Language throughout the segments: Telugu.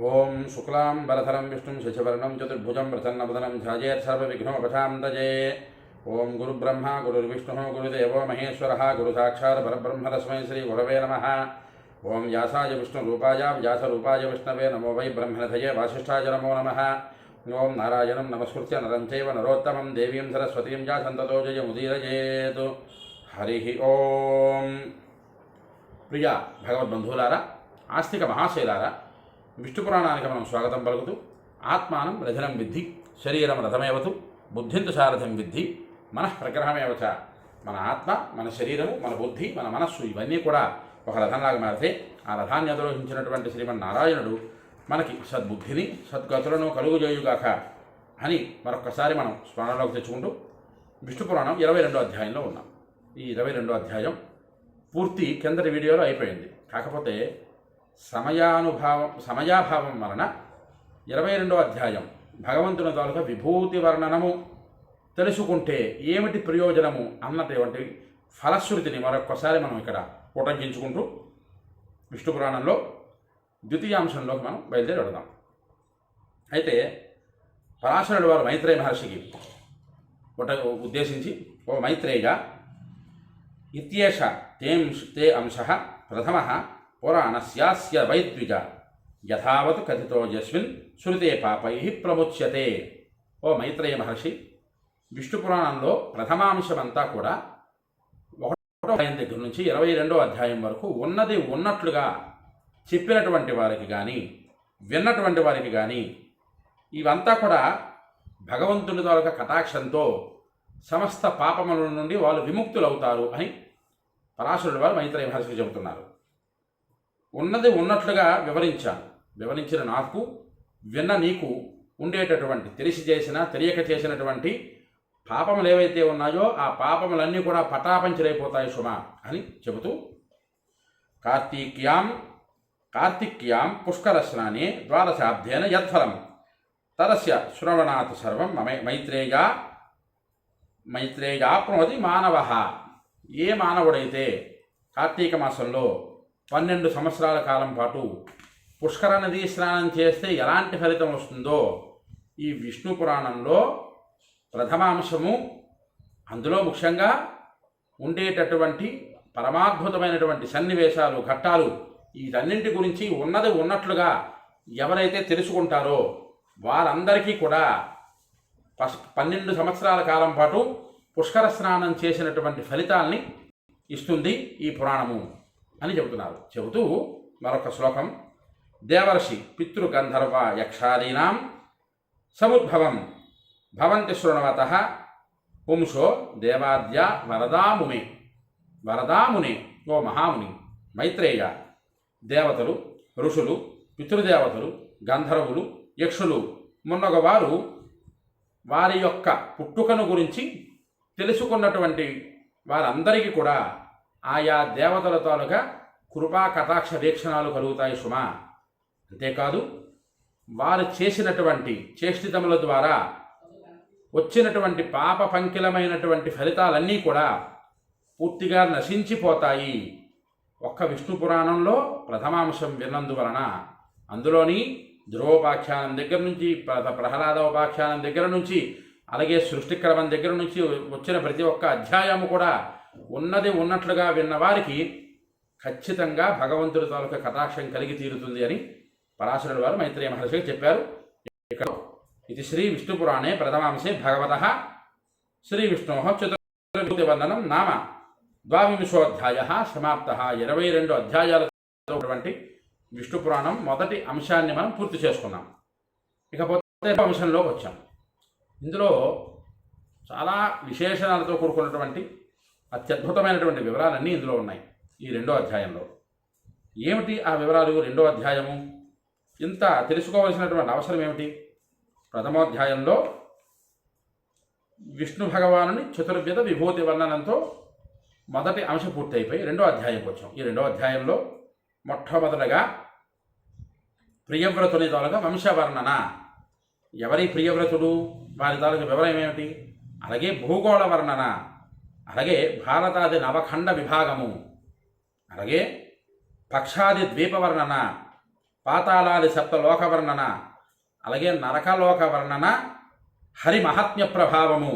ఓం శుక్లాం వరధరం విష్ణుం శశివర్ణం చతుర్భుజం ప్రసన్నవదనం ధ్యాయేత్ సర్వవిఘ్నోపశాంతయే. ఓం గురుబ్రహ్మ గురుర్విష్ణుః గురుదేవో మహేశ్వరः గురు సాక్షాత్ పరబ్రహ్మ తస్మై శ్రీ గురవే నమః. ఓం వ్యాసాయ విష్ణురూపాయ వ్యాసరూపాయ విష్ణవే నమో వై బ్రహ్మణధయే వాసిష్ఠాయ నమో నమః. ఓం నారాయణం నమస్కృత్య నరం చైవ నరోత్తమం దేవీం సరస్వతీం చ సంతతో జయముదీరయేత్. హరి ఓం. ప్రియ భగవద్బంధువులారా, ఆస్తిక మహాశైలారా, విష్ణు పురాణానికి మనం స్వాగతం పలుకుతూ, ఆత్మానం రథనం విద్ధి శరీరం రథమేవతు బుద్ధింతు సారథం విద్ధి మనః ప్రగ్రహమేవచ. మన ఆత్మ, మన శరీరము, మన బుద్ధి, మన మనస్సు ఇవన్నీ కూడా ఒక రథంలాగా మారితే ఆ రథాన్ని అధిరోహించినటువంటి శ్రీమన్నారాయణుడు మనకి సద్బుద్ధిని సద్గతులను కలుగుజేయుగాక అని మరొక్కసారి మనం స్మరణలోకి తెచ్చుకుంటూ విష్ణు పురాణం 22వ అధ్యాయంలో ఉన్నాం. ఈ 22వ అధ్యాయం పూర్తి కిందటి వీడియోలో అయిపోయింది. కాకపోతే సమయాభావం వలన 22వ అధ్యాయం భగవంతుని తాలూకా విభూతి వర్ణనము తెలుసుకుంటే ఏమిటి ప్రయోజనము అన్నటువంటి ఫలశ్రుతిని మరొక్కసారి మనం ఇక్కడ ఉటంకించుకుంటూ విష్ణు పురాణంలో ద్వితీయాంశంలోకి మనం బయలుదేరి వెళదాం. అయితే పరాశరుడు వారు మైత్రేయ మహర్షికి ఉద్దేశించి, ఓ మైత్రేయ, ఇత్యేష తే అంశః ప్రథమః పురాణస్యాస్య వైద్విజ యథావత్ కథితో యస్మిన్ శృతే పాపైః ప్రముచ్యతే. ఓ మైత్రేయ మహర్షి, విష్ణు పురాణంలో ప్రథమాంశమంతా కూడా 1వ అధ్యాయం దగ్గర నుంచి 22వ అధ్యాయం వరకు ఉన్నది ఉన్నట్లుగా చెప్పినటువంటి వారికి కానీ విన్నటువంటి వారికి కానీ ఇవంతా కూడా భగవంతుని తాలూకా కటాక్షంతో సమస్త పాపముల నుండి వాళ్ళు విముక్తులవుతారు అని పరాశరుడు వారు మైత్రేయ మహర్షికి చెబుతున్నారు. ఉన్నది ఉన్నట్లుగా వివరించిన నాకు, విన్న నీకు ఉండేటటువంటి తెలిసి చేసిన తెలియక చేసినటువంటి పాపములు ఏవైతే ఉన్నాయో ఆ పాపములన్నీ కూడా పటాపంచలైపోతాయి సుమా అని చెబుతూ, కార్తిక్యాం పుష్కరస్నానే ద్వాదశాబ్దేన యత్ఫలం తదస్య శృణవనాత్ సర్వం మైత్రేయాప్నోతి మానవః. ఏ మానవుడైతే కార్తీక మాసంలో 12 సంవత్సరాల కాలం పాటు పుష్కర నదీ స్నానం చేస్తే ఎలాంటి ఫలితం వస్తుందో ఈ విష్ణు పురాణంలో ప్రథమాంశము, అందులో ముఖ్యంగా ఉండేటటువంటి పరమాద్భుతమైనటువంటి సన్నివేశాలు, ఘట్టాలు, వీటన్నింటి గురించి ఉన్నది ఉన్నట్లుగా ఎవరైతే తెలుసుకుంటారో వారందరికీ కూడా 12 సంవత్సరాల కాలం పాటు పుష్కర స్నానం చేసినటువంటి ఫలితాల్ని ఇస్తుంది ఈ పురాణము అని చెబుతున్నారు. చెబుతూ మరొక శ్లోకం, దేవర్షి పితృగంధర్వ యక్షాదీనాం సముద్భవం భవంతి శృణవతః పుంసో దేవాద్య వరదామునే. ఓ మహాముని మైత్రేయ, దేవతలు, ఋషులు, పితృదేవతలు, గంధర్వులు, యక్షులు మున్నగవారు వారి యొక్క పుట్టుకను గురించి తెలుసుకున్నటువంటి వారందరికీ కూడా ఆయా దేవతల తాలూకా కృపా కటాక్ష వీక్షణాలు కలుగుతాయి సుమా. అంతేకాదు, వారు చేసినటువంటి చేష్టితముల ద్వారా వచ్చినటువంటి పాప పంకిలమైనటువంటి ఫలితాలన్నీ కూడా పూర్తిగా నశించిపోతాయి. ఒక్క విష్ణు పురాణంలో ప్రథమాంశం విన్నందువలన అందులోని ధ్రువోపాఖ్యానం దగ్గర నుంచి ప్రహ్లాదోపాఖ్యానం దగ్గర నుంచి అలాగే సృష్టిక్రమం దగ్గర నుంచి వచ్చిన ప్రతి ఒక్క అధ్యాయము కూడా ఉన్నది ఉన్నట్లుగా విన్నవారికి ఖచ్చితంగా భగవంతుడి తాలూకా కటాక్షం కలిగి తీరుతుంది అని పరాశరుడు వారు మైత్రేయ మహర్షికి చెప్పారు. ఇక్కడ ఇది శ్రీ విష్ణు పురాణే ప్రథమాంశే భగవతః శ్రీ విష్ణోః చతుర్విభూతి వర్ణనం నామ 22వ సమాప్తః. 22 అధ్యాయాలటువంటి విష్ణు పురాణం మొదటి అంశాన్ని మనం పూర్తి చేసుకున్నాం. ఇకపోతే అంశంలోకి వచ్చాం. ఇందులో చాలా విశేషణాలతో కూడుకున్నటువంటి అత్యద్భుతమైనటువంటి వివరాలన్నీ ఇందులో ఉన్నాయి ఈ 2వ అధ్యాయంలో. ఏమిటి ఆ వివరాలు? 2వ అధ్యాయము ఇంత తెలుసుకోవలసినటువంటి అవసరం ఏమిటి? ప్రథమోధ్యాయంలో విష్ణు భగవానుని చతుర్విధ విభూతి వర్ణనంతో మొదటి అంశం పూర్తి అయిపోయి 2వ అధ్యాయంకి వచ్చాం. ఈ 2వ అధ్యాయంలో మొట్టమొదటగా ప్రియవ్రతుని తాలూకా వంశవర్ణన. ఎవరి ప్రియవ్రతుడు, వారి తాలూకా వివరం ఏమిటి, అలాగే భూగోళ వర్ణన, అలాగే భారతాది నవఖండ విభాగము, అలాగే పక్షాది ద్వీపవర్ణన, పాతాళాది సప్తలోక వర్ణన, అలాగే నరకలోక వర్ణన, హరి మహాత్మ్య ప్రభావము,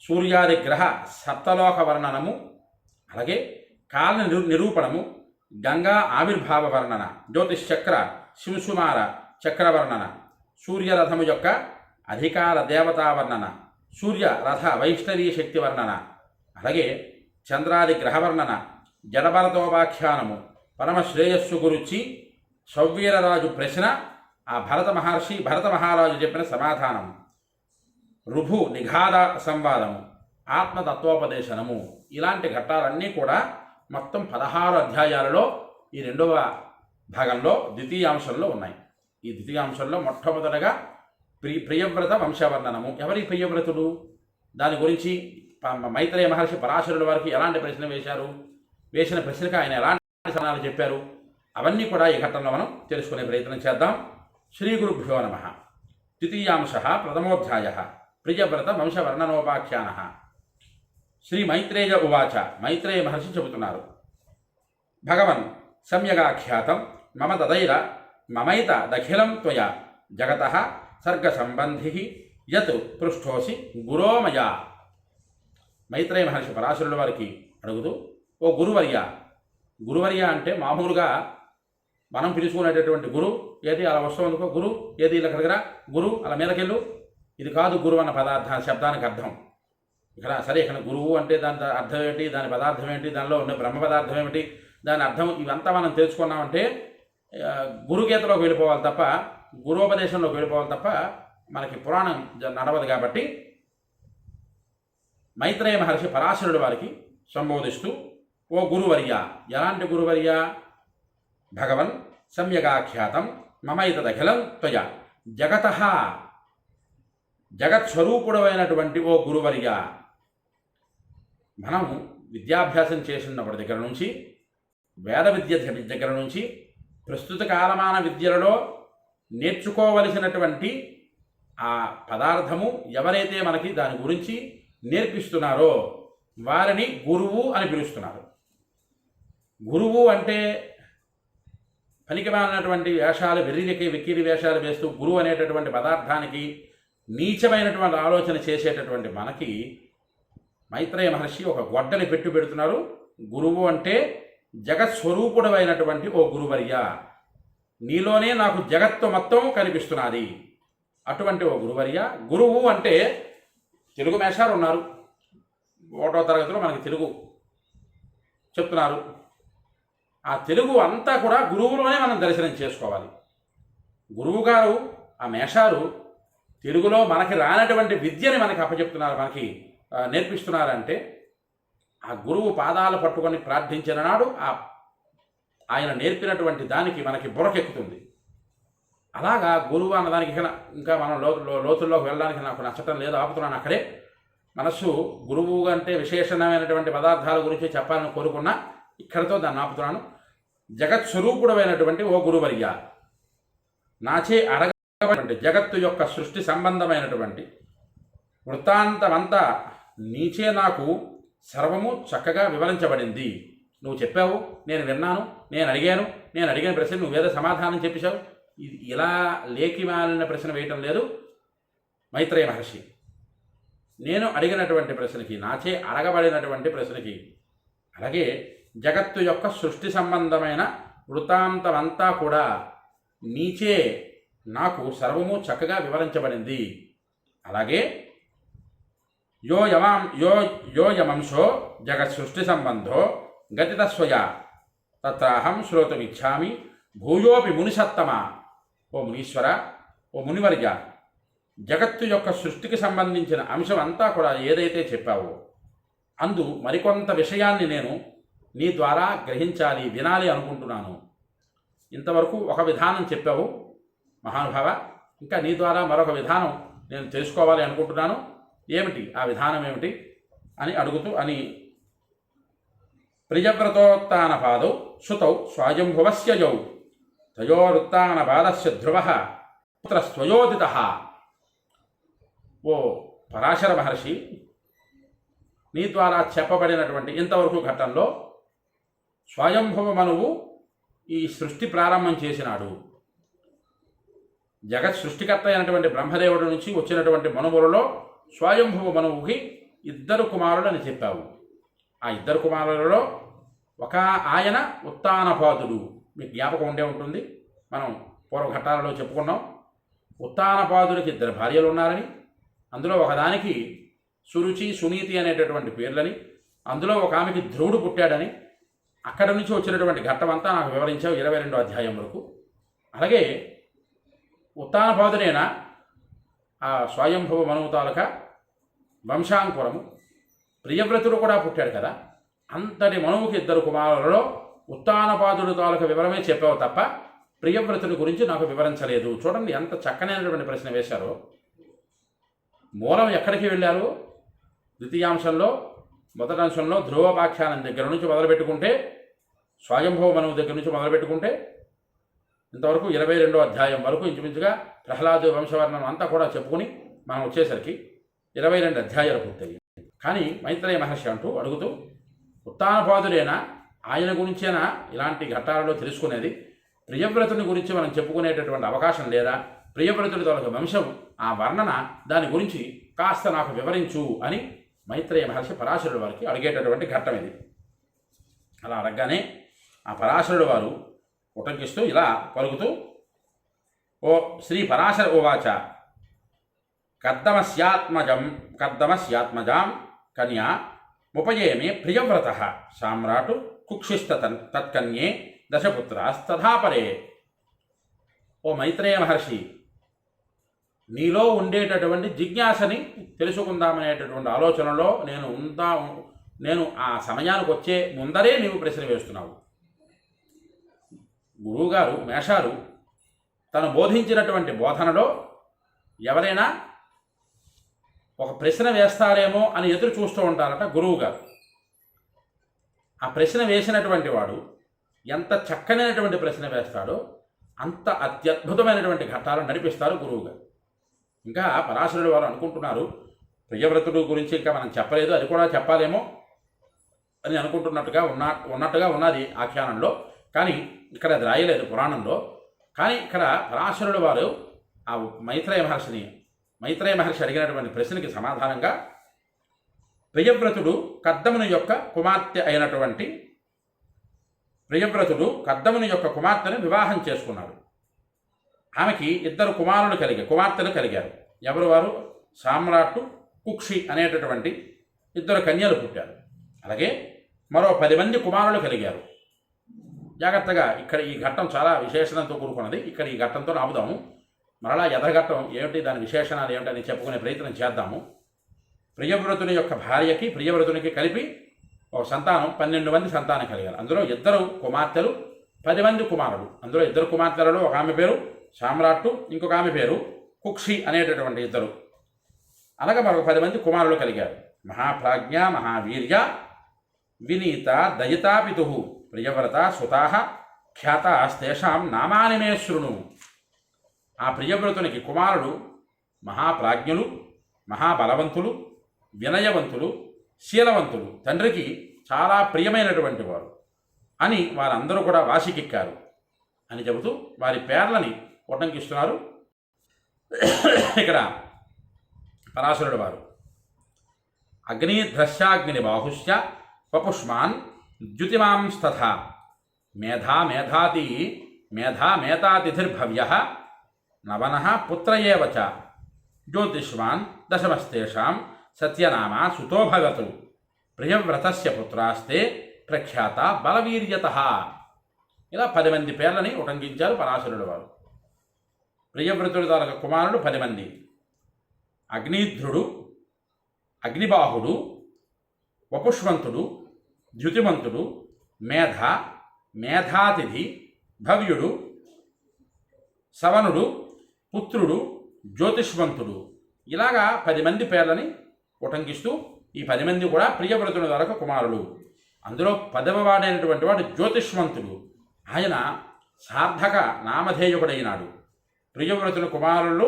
సూర్యాది గ్రహ సప్తలోక వర్ణనము, అలాగే కాల నిరూపణము, గంగా ఆవిర్భావ వర్ణన, జ్యోతిశ్చక్ర శివసుమార చక్ర వర్ణన, సూర్యరథము యొక్క అధికార దేవతా వర్ణన, సూర్య రథ వైష్ణవీ శక్తి వర్ణన, అలాగే చంద్రాది గ్రహవర్ణన, జడభరతోపాఖ్యానము, పరమశ్రేయస్సు గురించి సౌవీరరాజు ప్రశ్న, ఆ భరత మహారాజు చెప్పిన సమాధానం, రుభు నిఘాద సంవాదము, ఆత్మతత్వోపదేశనము, ఇలాంటి ఘట్టాలన్నీ కూడా మొత్తం 16 అధ్యాయాలలో ఈ రెండవ భాగంలో ద్వితీయాంశంలో ఉన్నాయి. ఈ ద్వితీయాంశంలో మొట్టమొదటగా ప్రియవ్రత వంశవర్ణనము. ఎవరి ప్రియవ్రతుడు, దాని గురించి మైత్రేయ మహర్షి పరాశరుల వారికి ఎలాంటి ప్రశ్న వేసిన ప్రశ్నకు ఆయన ఎలాంటి సమాధానాలు చెప్పారు, అవన్నీ కూడా ఈ ఘట్టంలో మనం తెలుసుకునే ప్రయత్నం చేద్దాం. శ్రీ గురుభ్యో నమః. ద్వితీయాంశ ప్రథమోధ్యాయ ప్రియవ్రత వంశవర్ణనోపాఖ్యాన. శ్రీ మైత్రేయ ఉవాచ. మైత్రేయ మహర్షి చెబుతున్నారు, భగవన్ సమ్యగాఖ్యాతం మమైత దఖిలం త్వయా జగతః సర్గ సంబంధి యత్ పృష్ఠోసి గురోమయా. మైత్రేయ మహర్షి పరాశరుల వారికి అడుగుతూ, ఓ గురువర్య అంటే మామూలుగా మనం పిలుచుకునేటటువంటి గురు ఏది అలా వస్తువుందుకో, గురు ఏది ఇలా కడగరా, గురు అలా మీదకెళ్ళు, ఇది కాదు గురువు అన్న శబ్దానికి అర్థం. ఇక్కడ గురువు అంటే దాని అర్థం ఏంటి, దాని పదార్థం ఏంటి, దానిలో ఉన్న బ్రహ్మ పదార్థం ఏమిటి, దాని అర్థం ఇవంతా మనం తెలుసుకున్నామంటే గురుగీతలోకి వెళ్ళిపోవాలి తప్ప, గురోపదేశంలోకి వెళ్ళిపోవాలి తప్ప మనకి పురాణం నడవదు. కాబట్టి మైత్రేయ మహర్షి పరాశరుడు వారికి సంబోధిస్తూ, ఓ గురువర్య, ఎలాంటి గురువర్య, భగవన్ సమ్యగాఖ్యాతం మమైతదఖిలం త్వయా జగతః, జగత్స్వరూపుడమైనటువంటి ఓ గురువర్య. మనం విద్యాభ్యాసం చేసినప్పటి దగ్గర నుంచి, వేద విద్య దగ్గర నుంచి, ప్రస్తుత కాలమాన విద్యలలో నేర్చుకోవలసినటువంటి ఆ పదార్థము ఎవరైతే మనకి దాని గురించి నేర్పిస్తున్నారో వారిని గురువు అని పిలుస్తున్నారు. గురువు అంటే పనికిమాలినటువంటి వేషాలు, వెక్కిరి వేషాలు వేస్తూ గురువు అనేటటువంటి పదార్థానికి నీచమైనటువంటి ఆలోచన చేసేటటువంటి మనకి మైత్రేయ మహర్షి ఒక గొడ్డని పెడుతున్నారు. గురువు అంటే జగత్స్వరూపుడమైనటువంటి ఓ గురువర్య, నీలోనే నాకు జగత్తు మొత్తం కనిపిస్తున్నది. అటువంటి ఓ గురువర్య. గురువు అంటే తెలుగు మేషాలు ఉన్నారు, 1వ తరగతిలో మనకి తెలుగు చెప్తున్నారు. ఆ తెలుగు అంతా కూడా గురువులోనే మనం దర్శనం చేసుకోవాలి. గురువు గారు ఆ మేషారు తెలుగులో మనకి రానటువంటి విద్యని మనకి అప్పచెప్తున్నారు, మనకి నేర్పిస్తున్నారంటే ఆ గురువు పాదాలు పట్టుకొని ప్రార్థించిన నాడు ఆయన నేర్పినటువంటి దానికి మనకి బుర్రకెక్కుతుంది. అలాగా గురువు అన్నదానికి ఇంకా మనం లోతుల్లోకి వెళ్ళడానికి నాకు నచ్చటం లేదు, ఆపుతున్నాను అక్కడే. మనస్సు గురువు అంటే విశేషమైనటువంటి పదార్థాల గురించి చెప్పాలని కోరుకున్నా ఇక్కడితో దాన్ని ఆపుతున్నాను. జగత్స్వరూపుడమైనటువంటి ఓ గురువర్య, నాచే అడగబడినటువంటి జగత్తు యొక్క సృష్టి సంబంధమైనటువంటి వృత్తాంతమంతా నీచే నాకు సర్వము చక్కగా వివరించబడింది. నువ్వు చెప్పావు, నేను విన్నాను, నేను అడిగిన ప్రశ్న నువ్వేదో సమాధానం చెప్పేశావు. ఇది ఇలా లేకిమాలిన ప్రశ్న వేయటం లేదు మైత్రేయ మహర్షి. నేను అడిగినటువంటి ప్రశ్నకి, నాచే అడగబడినటువంటి ప్రశ్నకి, అలాగే జగత్తు యొక్క సృష్టి సంబంధమైన వృత్తాంతమంతా కూడా నీచే నాకు సర్వము చక్కగా వివరించబడింది. అలాగే యో యమంశో జగత్ సృష్టి సంబంధో గతితస్వయా తత్రాహం శ్రోతుమిచ్చామి భూయోపి మునిసత్తమ. ఓ మునీశ్వర, ఓ మునివర్య, జగత్తు యొక్క సృష్టికి సంబంధించిన అంశం అంతా కూడా ఏదైతే చెప్పావో అందు మరికొంత విషయాన్ని నేను నీ ద్వారా గ్రహించాలి, వినాలి అనుకుంటున్నాను. ఇంతవరకు ఒక విధానం చెప్పావు మహానుభావ, ఇంకా నీ ద్వారా మరొక విధానం నేను తెలుసుకోవాలి అనుకుంటున్నాను. ఏమిటి ఆ విధానం ఏమిటి అని అడుగుతూ అని ప్రియవ్రతోత్తానపాదౌ సుతౌ స్వాయంభువస్య యౌ తయోరుత్తానపాదస్య ధ్రువః పుత్రస్త్వయోదితః. ఓ పరాశర మహర్షి, నీ ద్వారా చెప్పబడినటువంటి ఇంతవరకు ఘట్టంలో స్వయంభవ మనువు ఈ సృష్టి ప్రారంభం చేసినాడు. జగత్ సృష్టికర్త అయినటువంటి బ్రహ్మదేవుడి నుంచి వచ్చినటువంటి మనువులలో స్వయంభువ మనువుకి 2 కుమారులని చెప్పావు. ఆ 2 కుమారులలో ఒక ఆయన ఉత్తానపాదుడు. మీకు జ్ఞాపకం ఉండే ఉంటుంది, మనం పూర్వఘట్టాలలో చెప్పుకున్నాం. ఉత్తానపాదుడికి 2 భార్యలు ఉన్నారని, అందులో ఒకదానికి సురుచి సునీతి అనేటటువంటి పేర్లని, అందులో ఒక ఆమెకి ధ్రువుడు పుట్టాడని అక్కడి నుంచి వచ్చినటువంటి ఘట్టమంతా నాకు వివరించావు 22వ అధ్యాయం వరకు. అలాగే ఉత్తానపాదుడైన ఆ స్వయంభవ మనువు తాలూక వంశాంకురము ప్రియవ్రతుడు కూడా పుట్టాడు కదా. అంతటి మనువుకి 2 కుమారులలో ఉత్తానపాదుడు తాలూక వివరమే చెప్పావు తప్ప ప్రియవ్రతుడి గురించి నాకు వివరించలేదు. చూడండి ఎంత చక్కనైనటువంటి ప్రశ్న వేశారో. మూలం ఎక్కడికి వెళ్ళారు? ద్వితీయాంశంలో మొదటి అంశంలో ధ్రువోపాఖ్యానం దగ్గర నుంచి మొదలుపెట్టుకుంటే, స్వయంభవ మనువు దగ్గర నుంచి మొదలుపెట్టుకుంటే ఇంతవరకు 22వ అధ్యాయం వరకు ఇంచుమించుగా ప్రహ్లాదు వంశవర్ణం అంతా కూడా చెప్పుకుని మనం వచ్చేసరికి 22 అధ్యాయాలు పూర్తయ్యాయి. కానీ మైత్రేయ మహర్షి అంటూ అడుగుతూ, ఉత్తానపాదుడైనా ఆయన గురించేనా ఇలాంటి ఘట్టాలలో తెలుసుకునేది? ప్రియవ్రతుని గురించి మనం చెప్పుకునేటటువంటి అవకాశం లేదా? ప్రియవ్రతుడి తొలగ వంశం, ఆ వర్ణన, దాని గురించి కాస్త నాకు వివరించు అని మైత్రేయ మహర్షి పరాశరుడు వారికి అడిగేటటువంటి ఘట్టం ఇది. అలా అడగగానే ఆ పరాశరుడు వారు ఉటంకిస్తూ ఇలా పలుకుతూ, ఓ శ్రీ పరాశర ఉవాచ కర్దమస్యాత్మజాం కన్యా ఉపయేమే ప్రియవ్రత సామ్రాటు కుక్షిస్త తత్కన్యే దశపుత్రాస్తథాపరే. ఓ మైత్రేయ మహర్షి, నీలో ఉండేటటువంటి జిజ్ఞాసని తెలుసుకుందామనేటటువంటి ఆలోచనలో నేను ఆ సమయానికి వచ్చే ముందరే నీవు ప్రశ్న వేస్తున్నావు. గురువుగారు మేషారు తను బోధించినటువంటి బోధనలో ఎవరైనా ఒక ప్రశ్న వేస్తారేమో అని ఎదురు చూస్తూ ఉంటారట గురువుగారు. ఆ ప్రశ్న వేసినటువంటి వాడు ఎంత చక్కనైనటువంటి ప్రశ్న వేస్తాడో అంత అత్యద్భుతమైనటువంటి ఘట్టాలను నడిపిస్తారు గురువుగారు. ఇంకా పరాశరుడు వారు అనుకుంటున్నారు, ప్రియవ్రతుడు గురించి ఇంకా మనం చెప్పలేదు, అది కూడా చెప్పాలేమో అని అనుకుంటున్నట్టుగా ఉన్నట్టుగా ఉన్నది ఆఖ్యానంలో. కానీ ఇక్కడ అది రాయలేదు పురాణంలో. కానీ ఇక్కడ పరాశరుడు వారు ఆ మైత్రేయ మహర్షి అడిగినటువంటి ప్రశ్నకి సమాధానంగా ప్రియవ్రతుడు కర్దముని యొక్క కుమార్తెను వివాహం చేసుకున్నాడు. ఆమెకి 2 కుమార్తెలు కలిగారు. ఎవరు వారు? సామ్రాట్టు, కుక్షి అనేటటువంటి 2 కన్యలు పుట్టారు. అలాగే మరో 10 మంది కుమారులు కలిగారు. జాగ్రత్తగా ఇక్కడ ఈ ఘట్టం చాలా విశేషణంతో కూడుకున్నది. ఇక్కడ ఈ ఘట్టంతో ఆపుదాము. మరలా యథఘట్టం ఏమిటి, దాని విశేషణాలు ఏమిటని చెప్పుకునే ప్రయత్నం చేద్దాము. ప్రియవ్రతుని యొక్క భార్యకి ప్రియవ్రతునికి కలిపి ఒక సంతానం 12 మంది సంతానం కలిగారు. అందులో 2 కుమార్తెలు, 10 మంది కుమారులు. అందులో 2 కుమార్తెలలో ఒక ఆమె పేరు సామ్రాట్టు, ఇంకొక ఆమె పేరు కుక్షి అనేటటువంటి 2. అనగా మరొక 10 మంది కుమారులు కలిగారు. మహాప్రాజ్ఞ, మహావీర్య, వినీత, దయితాపితు, ప్రియవ్రత సుతా ఖ్యాతాస్తేషాం నామాని మే శృణు. ఆ ప్రియవ్రతునికి కుమారుడు మహాప్రాజ్ఞులు, మహాబలవంతులు, వినయవంతులు, శీలవంతులు, తండ్రికి చాలా ప్రియమైనటువంటి వారు అని వారందరూ కూడా వాసికెక్కారు అని చెబుతూ వారి పేర్లని ఉటంకిస్తున్నారు ఇక్కడ పరాశరుడు వారు. అగ్నిధ్రశ్చాగ్ని బాహుశ్చ వపుష్మాన్ ద్యుతిమాంస్తథా మేధాతిథిర్భవ్య నవనః పుత్ర ఏవ చ జ్యోతిష్మాన్ దశమస్తేషాం సత్యనామా సుతో భవతు ప్రియవ్రతస్య పుత్రాస్తే ప్రఖ్యాత బలవీర్యతః. ఇలా 10 మంది పేర్లని ఉటంకించారు పరాశరుడు వారు. ప్రియవ్రతుడి తాలూకా కుమారుడు 10 మంది. అగ్నిధ్రుడు, అగ్నిబాహుడు, వపుష్వంతుడు, ద్యుతిమంతుడు, మేధాతిథి, భవ్యుడు, సవనుడు, పుత్రుడు, జ్యోతిష్వంతుడు, ఇలాగా 10 మంది పేర్లని ఉటంకిస్తూ ఈ 10 మంది కూడా ప్రియవ్రతుని ద్వారా కుమారులు. అందులో 10వ వాడైనటువంటి వాడు జ్యోతిష్వంతుడు. ఆయన సార్థక నామధేయుడైనాడు. ప్రియవ్రతుని కుమారులు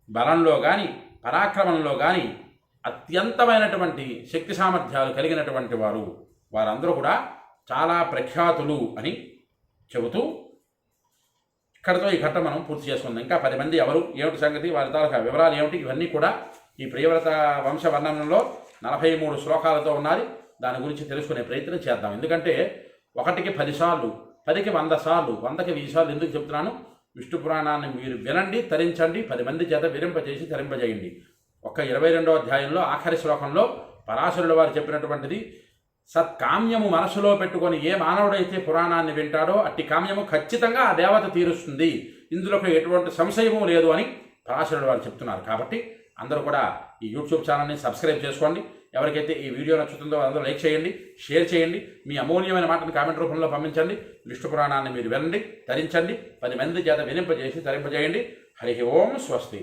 బలంలో కానీ పరాక్రమంలో కానీ అత్యంతమైనటువంటి శక్తి సామర్థ్యాలు కలిగినటువంటి వారందరూ కూడా చాలా ప్రఖ్యాతులు అని చెబుతూ ఇక్కడతో ఈ ఘట్టం మనం పూర్తి చేసుకుందాం. ఇంకా 10 మంది ఎవరు, ఏమిటి సంగతి, వారి తాలూకా వివరాలు ఏమిటి, ఇవన్నీ కూడా ఈ ప్రియవ్రత వంశ వర్ణనంలో 43 శ్లోకాలతో ఉన్నది. దాని గురించి తెలుసుకునే ప్రయత్నం చేద్దాం. ఎందుకంటే 1కి 10 సార్లు, 10కి 100 సార్లు, 100కి 1000 సార్లు ఎందుకు చెప్తున్నాను? విష్ణు పురాణాన్ని మీరు వినండి, తరించండి, 10 మంది చేత విరింపజేసి తరింపజేయండి. ఒక్క 22వ అధ్యాయంలో ఆఖరి శ్లోకంలో పరాశరుల వారు చెప్పినటువంటిది, సత్కామ్యము మనసులో పెట్టుకొని ఏ మానవుడైతే పురాణాన్ని వింటాడో అట్టి కామ్యము ఖచ్చితంగా ఆ దేవత తీరుస్తుంది, ఇందులో ఎటువంటి సంశయము లేదు అని పరాశరుల వారు చెప్తున్నారు. కాబట్టి అందరూ కూడా ఈ యూట్యూబ్ ఛానల్ని సబ్స్క్రైబ్ చేసుకోండి. ఎవరికైతే ఈ వీడియో నచ్చుతుందో అందరూ లైక్ చేయండి, షేర్ చేయండి, మీ అమూల్యమైన మాటను కామెంట్ రూపంలో పంపించండి. విష్ణు పురాణాన్ని మీరు వినండి, తరించండి, 10 మంది చేత వినింపజేసి తరింపజేయండి. హరి ఓం స్వస్తి.